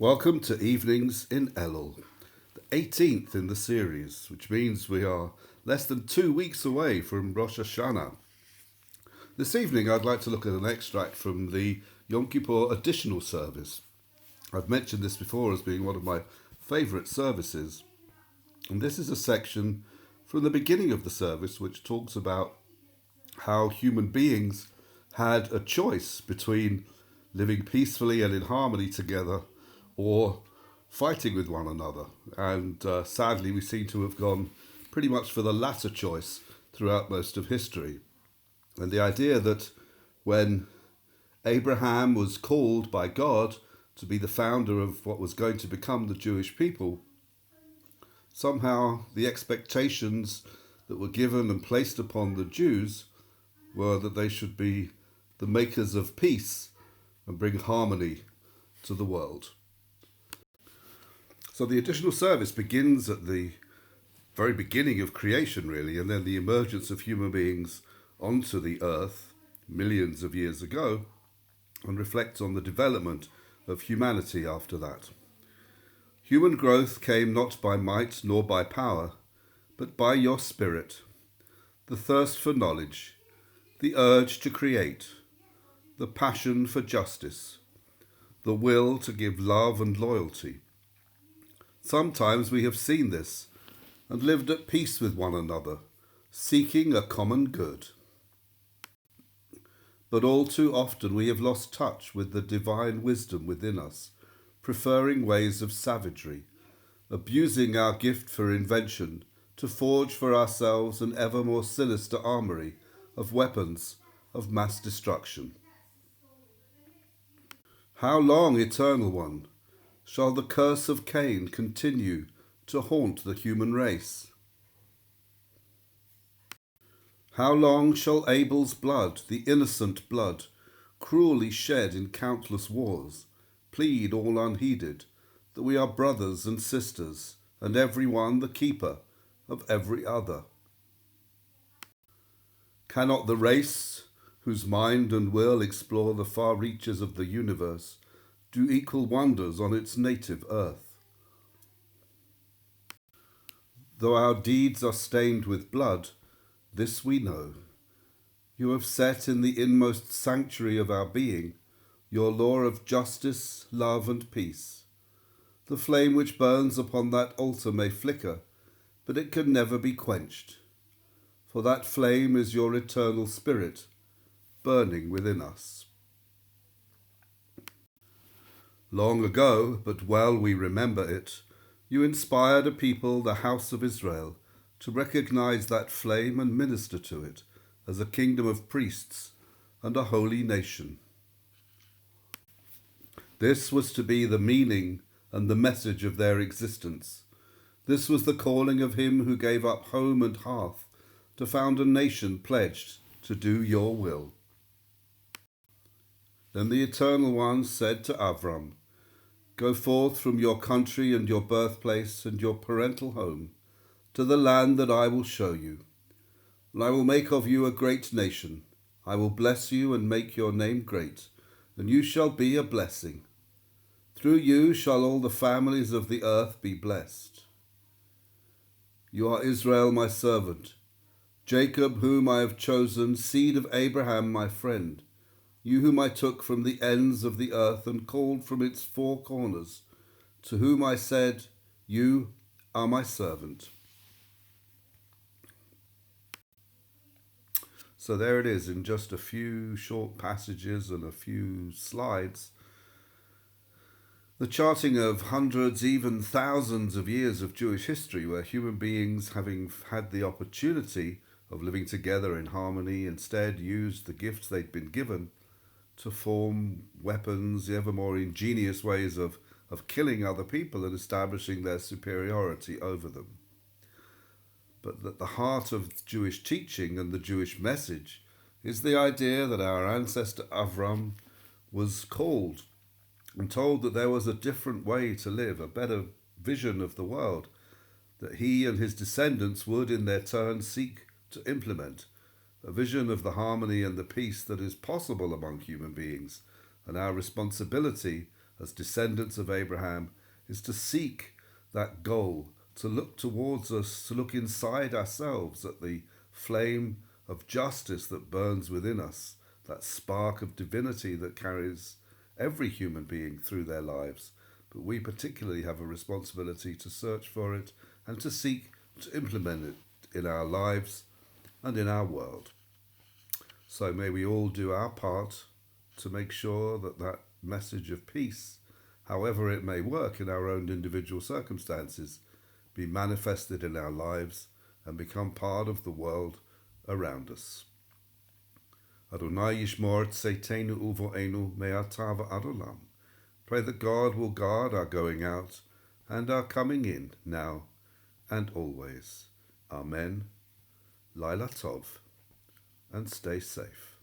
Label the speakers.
Speaker 1: Welcome to Evenings in Elul, the 18th in the series, which means we are less than 2 weeks away from Rosh Hashanah. This evening I'd like to look at an extract from the Yom Kippur Additional Service. I've mentioned this before as being one of my favourite services, and this is a section from the beginning of the service which talks about how human beings had a choice between living peacefully and in harmony together or fighting with one another. And sadly, we seem to have gone pretty much for the latter choice throughout most of history. And the idea that when Abraham was called by God to be the founder of what was going to become the Jewish people, somehow the expectations that were given and placed upon the Jews were that they should be the makers of peace and bring harmony to the world. So the additional service begins at the very beginning of creation, really, and then the emergence of human beings onto the earth millions of years ago, and reflects on the development of humanity after that. Human growth came not by might nor by power, but by your spirit, the thirst for knowledge, the urge to create, the passion for justice, the will to give love and loyalty. Sometimes we have seen this and lived at peace with one another, seeking a common good. But all too often we have lost touch with the divine wisdom within us, preferring ways of savagery, abusing our gift for invention to forge for ourselves an ever more sinister armory of weapons of mass destruction. How long, Eternal One, shall the curse of Cain continue to haunt the human race? How long shall Abel's blood, the innocent blood, cruelly shed in countless wars, plead all unheeded that we are brothers and sisters, and every one the keeper of every other? Cannot the race, whose mind and will explore the far reaches of the universe, do equal wonders on its native earth? Though our deeds are stained with blood, this we know. You have set in the inmost sanctuary of our being your law of justice, love, and peace. The flame which burns upon that altar may flicker, but it can never be quenched, for that flame is your eternal spirit, burning within us. Long ago, but well we remember it, you inspired a people, the house of Israel, to recognize that flame and minister to it as a kingdom of priests and a holy nation. This was to be the meaning and the message of their existence. This was the calling of him who gave up home and hearth to found a nation pledged to do your will. Then the Eternal One said to Avram, "Go forth from your country and your birthplace and your parental home to the land that I will show you. And I will make of you a great nation. I will bless you and make your name great, and you shall be a blessing. Through you shall all the families of the earth be blessed. You are Israel, my servant, Jacob, whom I have chosen, seed of Abraham, my friend, you whom I took from the ends of the earth and called from its four corners, to whom I said, you are my servant." So there it is, in just a few short passages and a few slides, the charting of hundreds, even thousands of years of Jewish history, where human beings, having had the opportunity of living together in harmony, instead used the gifts they'd been given to form weapons, ever more ingenious ways of killing other people and establishing their superiority over them. But at the heart of Jewish teaching and the Jewish message is the idea that our ancestor Avram was called and told that there was a different way to live, a better vision of the world, that he and his descendants would in their turn seek to implement, a vision of the harmony and the peace that is possible among human beings, and our responsibility as descendants of Abraham is to seek that goal, to look towards us, to look inside ourselves at the flame of justice that burns within us, that spark of divinity that carries every human being through their lives. But we particularly have a responsibility to search for it and to seek to implement it in our lives and in our world. So may we all do our part to make sure that that message of peace, however it may work in our own individual circumstances, be manifested in our lives and become part of the world around us. Adonai yishmor tzeitenu uvoenu me'ata v'ad olam. Pray that God will guard our going out and our coming in now and always. Amen. Laila Tov, and stay safe.